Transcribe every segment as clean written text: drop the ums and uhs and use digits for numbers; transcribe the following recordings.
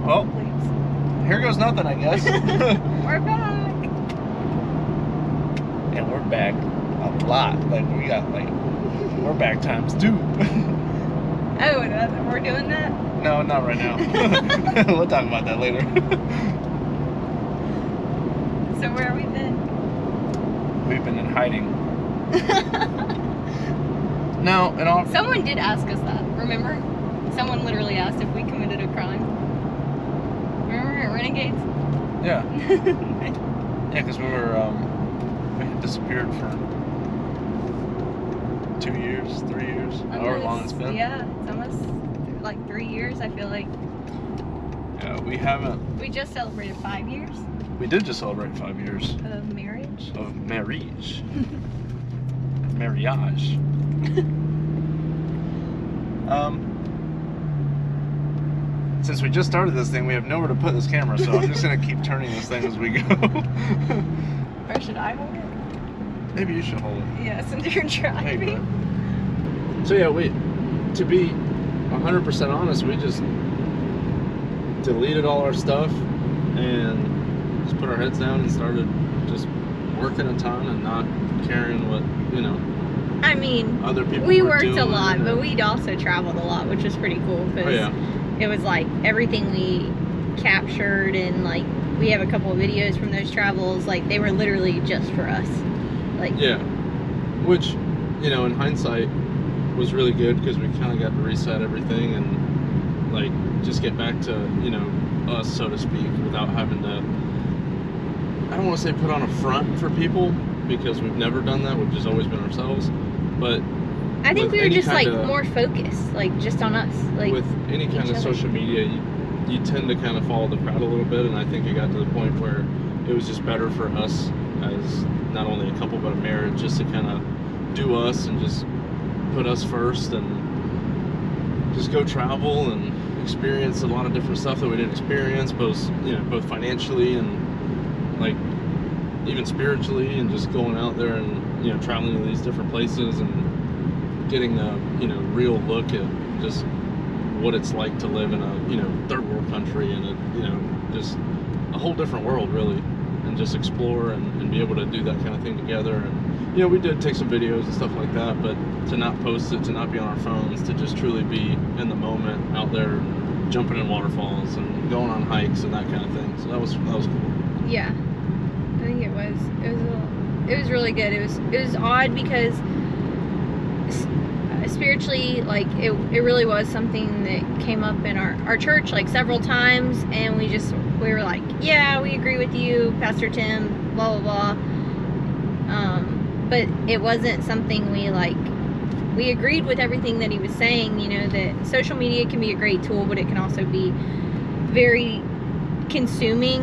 Well, Please. here goes nothing, I guess. We're back. And we're back a lot. Like, we're back times 2. Oh, we're doing that? No, not right now. We'll talk about that later. So where have we been? We've been in hiding. No, and all. Someone did ask us that, remember? Someone literally asked if we committed a crime. Remember at Renegades? Yeah. Yeah, because we had disappeared for 2 years, 3 years, however long it's been. Yeah, it's almost like 3 years, I feel like. Yeah, we haven't. We just celebrated 5 years We did just celebrate 5 years of marriage. of marriage. Marriage. Since we just started this thing, we have nowhere to put this camera, so I'm just gonna keep turning this thing as we go. Or should I hold it? Maybe you should hold it. Yeah, since you're driving. So yeah, to be 100% honest, we just deleted all our stuff and just put our heads down and started just working a ton and not caring what, I mean, other people we were worked doing. a lot, but we'd also traveled a lot, which was pretty cool because Oh, yeah. it was like everything we captured, and like we have a couple of videos from those travels, like they were literally just for us. Like, Yeah, which, in hindsight was really good because we kind of got to reset everything and like just get back to, us, so to speak, without having to, I don't want to say put on a front for people because we've never done that. We've just always been ourselves. But I think with we were any just like kinda- more focused, like just on us. Like with any kind each of other. social media, you tend to kind of follow the crowd a little bit, and I think it got to the point where it was just better for us as not only a couple but a marriage, just to kind of do us and just put us first and just go travel and experience a lot of different stuff that we didn't experience, both financially and like even spiritually, and just going out there and traveling to these different places and getting a real look at just what it's like to live in a third world country and just a whole different world, really, and just explore and be able to do that kind of thing together. And we did take some videos and stuff like that, but to not post it, to not be on our phones, to just truly be in the moment out there jumping in waterfalls and going on hikes and that kind of thing. So that was cool. Yeah, I think it was really good. It was odd because spiritually, like it really was something that came up in our church like several times, and we were like, yeah, we agree with you, Pastor Tim, blah blah blah. But it wasn't something we agreed with everything that he was saying. That social media can be a great tool, but it can also be very consuming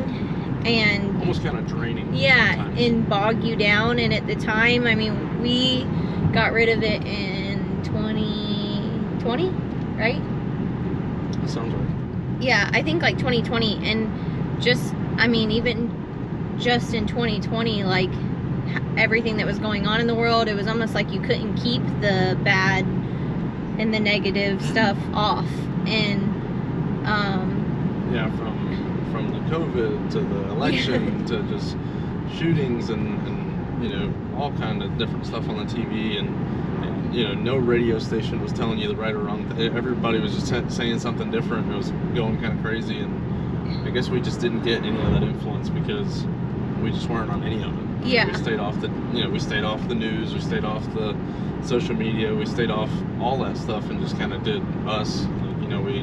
and Almost kind of draining. yeah, sometimes. and bog you down. And at the time, I mean, we got rid of it in 2020, right? That sounds right. Yeah, I think like 2020. And even just in 2020, like everything that was going on in the world, it was almost like you couldn't keep the bad and the negative stuff off. And yeah, from the COVID to the election to just shootings and all kind of different stuff on the TV, and no radio station was telling you the right or wrong thing. Everybody was just saying something different, and it was going kind of crazy. And I guess we just didn't get any of that influence because we just weren't on any of it. Yeah. We stayed off the news, we stayed off the social media, we stayed off all that stuff and just kind of did us. Like,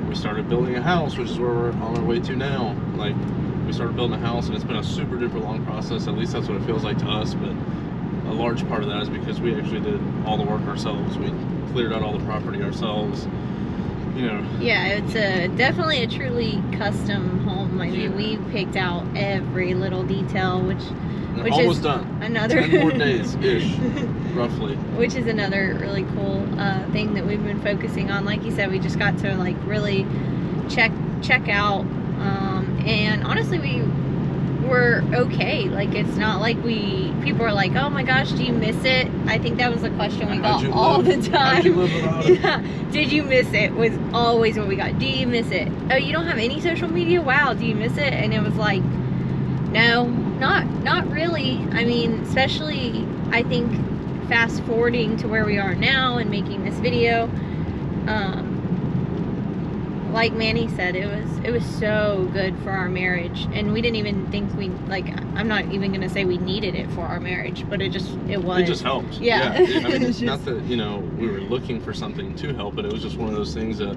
we started building a house, which is where we're on our way to now. Like, we started building a house, and it's been a super duper long process. At least that's what it feels like to us. But a large part of that is because we actually did all the work ourselves. We cleared out all the property ourselves. yeah, it's definitely a truly custom home. I mean, Yeah. we picked out every little detail, which almost is done. another 10 more days ish, roughly. which is another really cool thing that we've been focusing on. Like you said, we just got to like really check out, and honestly, we're okay. Like, it's not like people are like, oh my gosh, do you miss it? I think that was the question we got all the time. How'd you live without it? Yeah. Did you miss it? Was always what we got. Do you miss it? Oh, you don't have any social media? Wow, do you miss it? And it was like, no, not really. I mean, especially, I think, fast forwarding to where we are now and making this video, like Manny said, it was so good for our marriage, and we didn't even think I'm not even gonna say we needed it for our marriage, but it just helped. Yeah. I mean, it's not that, you know, we were looking for something to help, but it was just one of those things that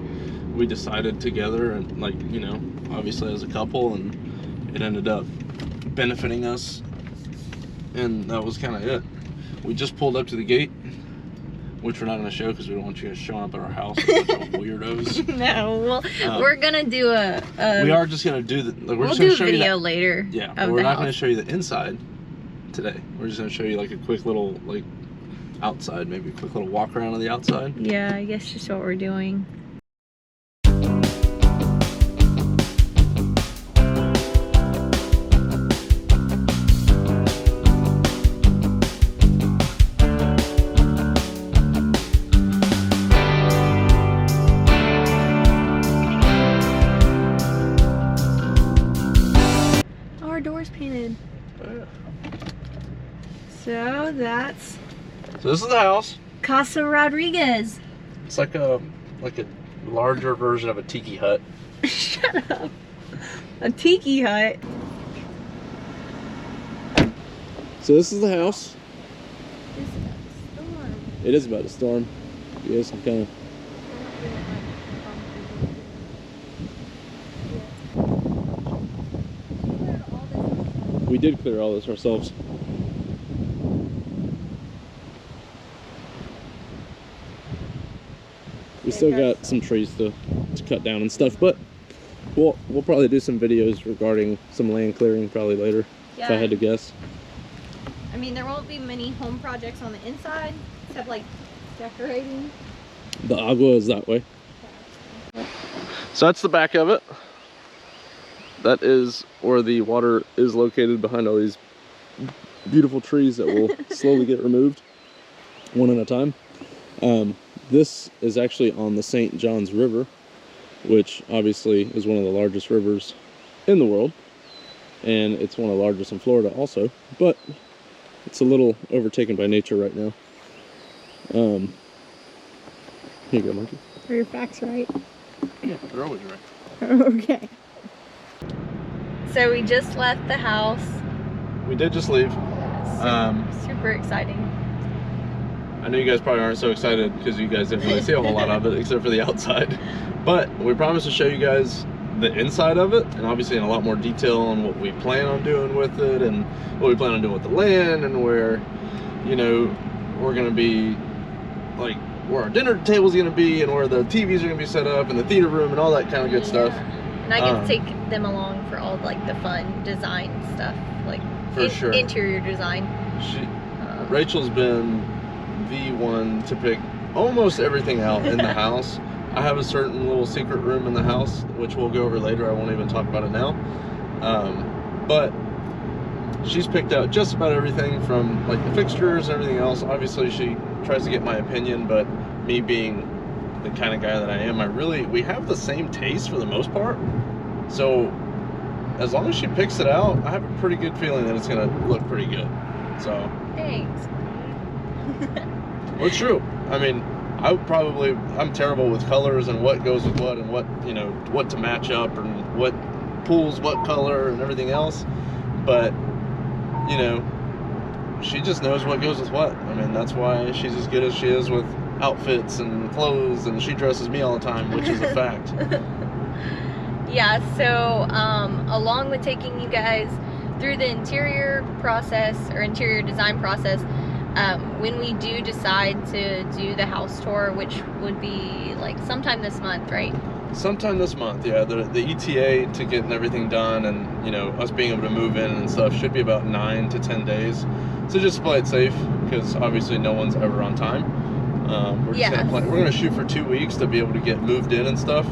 we decided together, and, like, you know, obviously as a couple, and it ended up benefiting us, and that was kind of it. We just pulled up to the gate, which we're not going to show because we don't want you guys showing up at our house with a bunch of weirdos. No, well, we're going to do we are just going to do we'll do a video later. Yeah, but we're not going to show you the inside today. We're just going to show you like a quick little, like, outside, maybe a quick little walk around on the outside. Yeah, I guess just what we're doing. Doors painted. Yeah. So this is the house. Casa Rodriguez. It's like a larger version of a tiki hut. Shut up. A tiki hut. So this is the house. It's about to storm. It is about to storm. Yes, I'm kind of. We did clear all this ourselves. We still got some trees to cut down and stuff, but we'll probably do some videos regarding some land clearing probably later, if I had to guess. I mean, there won't be many home projects on the inside, except like decorating. The agua is that way. So that's the back of it. That is where the water is located, behind all these beautiful trees that will slowly get removed one at a time. This is actually on the St. Johns River, which obviously is one of the largest rivers in the world, and it's one of the largest in Florida also, but it's a little overtaken by nature right now. Here you go, Monkey. Are your facts right? Yeah, they're always right. Okay. So we just left the house. We did just leave. Super exciting. I know you guys probably aren't so excited because you guys didn't really see a whole lot of it except for the outside. But we promise to show you guys the inside of it, and obviously in a lot more detail on what we plan on doing with it, and what we plan on doing with the land, and where, you know, we're gonna be, like, where our dinner table's gonna be, and where the TVs are gonna be set up, and the theater room, and all that kind of good stuff. And I get to take them along for all like the fun design stuff, like sure. Interior design. Rachel's been the one to pick almost everything out in the house. I have a certain little secret room in the house, which we'll go over later. I won't even talk about it now. But she's picked out just about everything from like the fixtures and everything else. Obviously she tries to get my opinion, but me being the kind of guy that I am, we have the same taste for the most part. So as long as she picks it out, I have a pretty good feeling that it's gonna look pretty good. So thanks. Well, it's true. I mean, I'm terrible with colors and what goes with what, and what, you know, what to match up and what pulls what color and everything else. But, you know, she just knows what goes with what. I mean, that's why she's as good as she is with outfits and clothes, and she dresses me all the time, which is a fact. Yeah, so along with taking you guys through the interior process or interior design process, when we do decide to do the house tour, which would be like sometime this month, right? Sometime this month, yeah. The ETA to getting everything done, and, you know, us being able to move in and stuff should be about 9 to 10 days. So just play it safe, because obviously no one's ever on time. We're just gonna shoot for 2 weeks to be able to get moved in and stuff.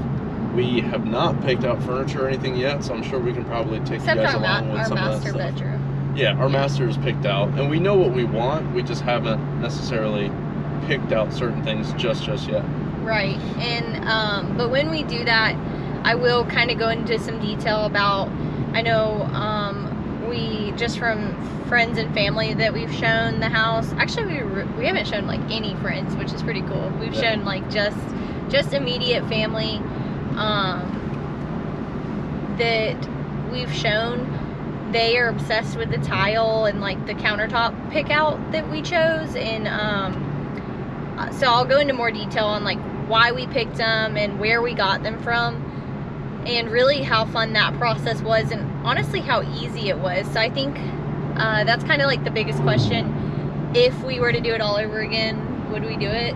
We have not picked out furniture or anything yet, so I'm sure we can probably take Except you guys our, along with our some of that master stuff. bedroom. Yeah, our master is picked out, and we know what we want. We just haven't necessarily picked out certain things just yet. Right. And but when we do that, I will kind of go into some detail about, I know we, just from friends and family that we've shown the house, actually we haven't shown like any friends, which is pretty cool. We've shown like just immediate family that we've shown. They are obsessed with the tile and like the countertop pick out that we chose, and so I'll go into more detail on like why we picked them and where we got them from, and really how fun that process was, and honestly how easy it was. So I think that's kind of like the biggest question. If we were to do it all over again, would we do it?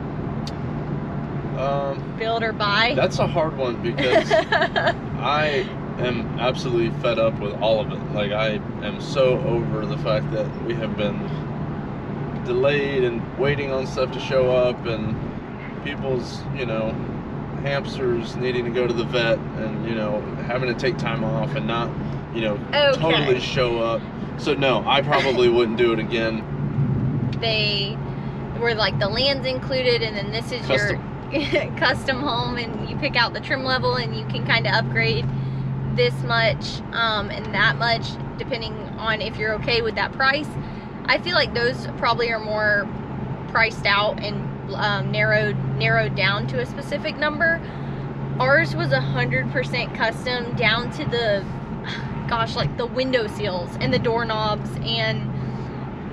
Build or buy? That's a hard one, because I am absolutely fed up with all of it. Like, I am so over the fact that we have been delayed and waiting on stuff to show up, and people's, hamsters needing to go to the vet, and, having to take time off and not, totally show up. So no, I probably wouldn't do it again. They were like, the land's included, and then this is your custom home, and you pick out the trim level, and you can kind of upgrade this much and that much depending on if you're okay with that price. I feel like those probably are more priced out and narrowed down to a specific number. Ours was 100% custom down to the like the window seals and the doorknobs and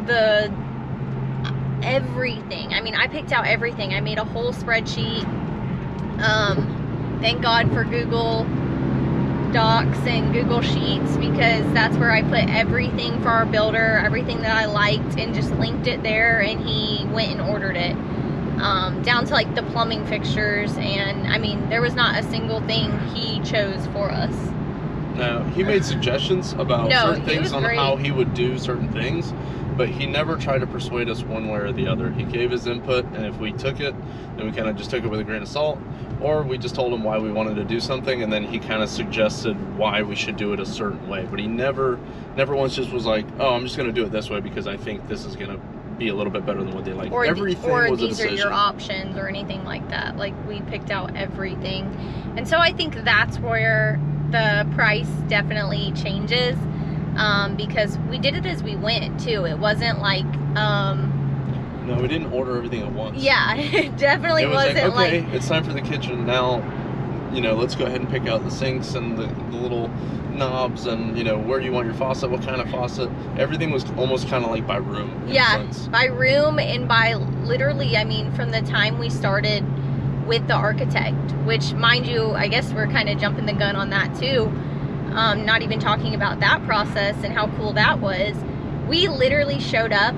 the everything. I mean, I picked out everything. I made a whole spreadsheet. Thank God for Google Docs and Google Sheets, because that's where I put everything for our builder, everything that I liked, and just linked it there, and he went and ordered it, down to like the plumbing fixtures. And I mean, there was not a single thing he chose for us. No, he made suggestions about certain things on how he would do certain things, but he never tried to persuade us one way or the other. He gave his input, and if we took it, then we kind of just took it with a grain of salt, or we just told him why we wanted to do something, and then he kind of suggested why we should do it a certain way. But he never once just was like, oh, I'm just going to do it this way because I think this is going to be a little bit better than what they like. Everything was a decision. Or these are your options, or anything like that. Like, we picked out everything. And so I think that's where the price definitely changes, because we did it as we went too. It wasn't like no, we didn't order everything at once. Yeah, it definitely wasn't like, okay, it's time for the kitchen now, let's go ahead and pick out the sinks and the little knobs, and where you want your faucet, what kind of faucet. Everything was almost kind of like by room. Yeah, by room, and by literally, I mean, from the time we started with the architect, which, mind you, I guess we're kind of jumping the gun on that too, not even talking about that process and how cool that was. We literally showed up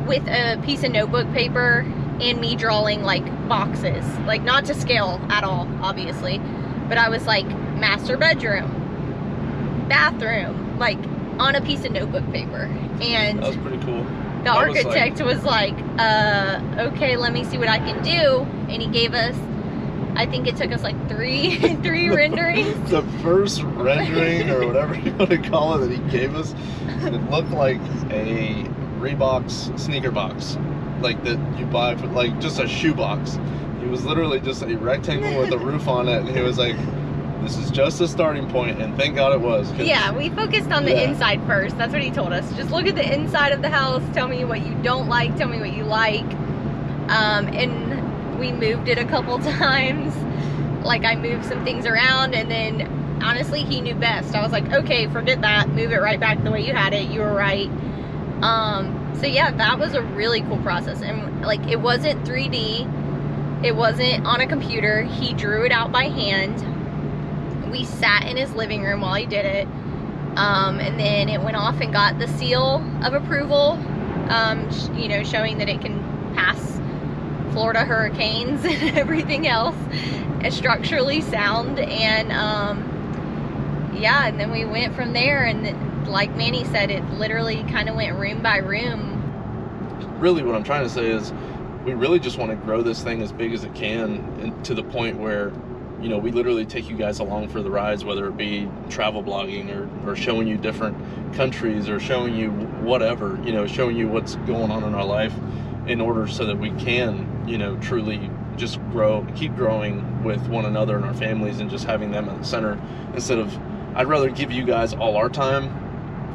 with a piece of notebook paper and me drawing like boxes, like not to scale at all, obviously, but I was like, master bedroom, bathroom, like on a piece of notebook paper. And that was pretty cool. The architect was like, okay, let me see what I can do. And he gave us, I think it took us like three renderings. The first rendering, or whatever you want to call it, that he gave us, it looked like a Reebok sneaker box, like that you buy for like just a shoe box. It was literally just a rectangle with a roof on it, and he was like, this is just a starting point, and thank God it was. Yeah, we focused on the inside first. That's what he told us. Just look at the inside of the house, tell me what you don't like, tell me what you like. And we moved it a couple times. Like, I moved some things around, and then honestly, he knew best. I was like, okay, forget that, move it right back the way you had it, you were right. So yeah, that was a really cool process. And like, it wasn't 3D, it wasn't on a computer. He drew it out by hand. We sat in his living room while he did it, and then it went off and got the seal of approval, showing that it can pass Florida hurricanes and everything else, and structurally sound. And yeah, and then we went from there, and like Manny said, it literally kind of went room by room. Really, what I'm trying to say is, we really just want to grow this thing as big as it can, and to the point where you know, we literally take you guys along for the rides, whether it be travel blogging or showing you different countries or showing you whatever, you know, showing you what's going on in our life in order so that we can, you know, truly just keep growing with one another and our families and just having them at the center instead of, I'd rather give you guys all our time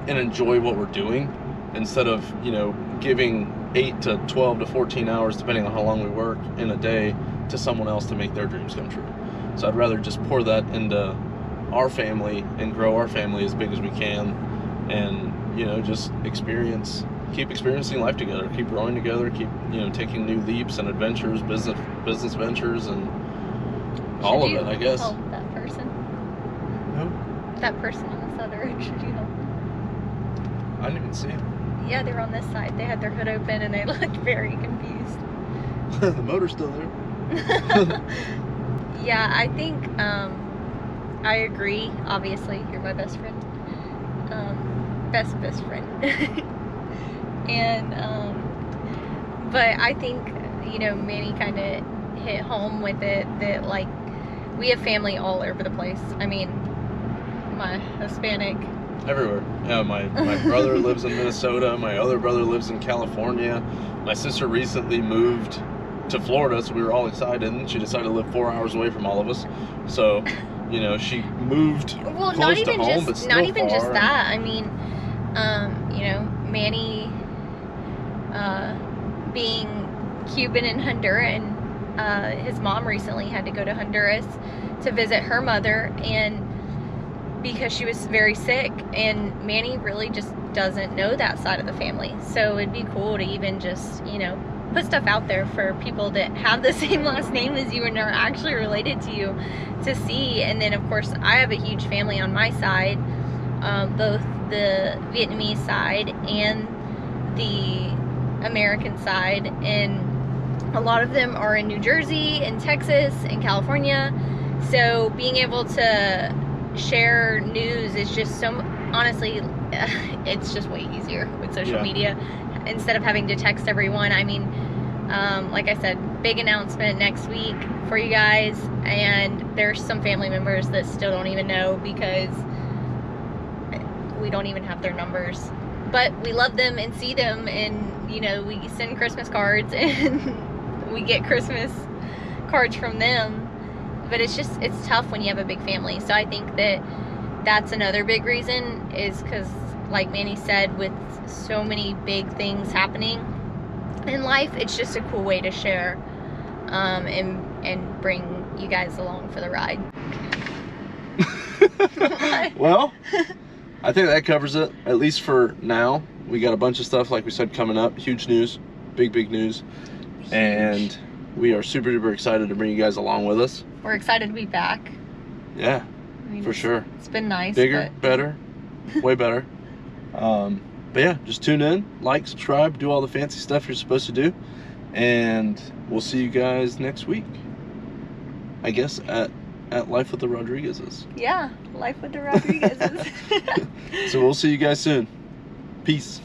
and enjoy what we're doing instead of, you know, giving 8 to 12 to 14 hours, depending on how long we work in a day, to someone else to make their dreams come true. So I'd rather just pour that into our family and grow our family as big as we can and, you know, just keep experiencing life together, keep growing together, keep, you know, taking new leaps and adventures, business ventures, and all of it, I guess. Help that person? No? That person on this other end, should you help? I didn't even see him. Yeah, they were on this side. They had their hood open and they looked very confused. The motor's still there. Yeah, I think I agree. Obviously, you're my best friend. Best friend. And but I think, you know, Manny kind of hit home with it that, like, we have family all over the place. I mean, my Hispanic everywhere. Yeah, my brother lives in Minnesota. My other brother lives in California. My sister recently moved to Florida, so we were all excited, and she decided to live 4 hours away from all of us. So, you know, she moved close to home, but still not even far. just that. I mean, you know, Manny being Cuban and Honduran, his mom recently had to go to Honduras to visit her mother, and because she was very sick, and Manny really just doesn't know that side of the family. So it'd be cool to even just, you know, put stuff out there for people that have the same last name as you and are actually related to you to see. And then, of course, I have a huge family on my side, both the Vietnamese side and the American side, and a lot of them are in New Jersey and Texas and California. So being able to share news is just so, honestly, it's just way easier with social media instead of having to text everyone. I mean, like I said, big announcement next week for you guys, and there's some family members that still don't even know because we don't even have their numbers, but we love them and see them, and, you know, we send Christmas cards and we get Christmas cards from them. But it's tough when you have a big family. So I think that's another big reason, is because, like Manny said, with so many big things happening in life, it's just a cool way to share and bring you guys along for the ride. Well, I think that covers it, at least for now. We got a bunch of stuff, like we said, coming up. Huge news, big news. Huge. And we are super duper excited to bring you guys along with us. We're excited to be back. Yeah, I mean, for sure. It's been nice. Bigger, better, way better. But yeah, just tune in, like, subscribe, do all the fancy stuff you're supposed to do. And we'll see you guys next week. I guess at Life with the Rodriguezes. Yeah, Life with the Rodriguezes. So we'll see you guys soon. Peace.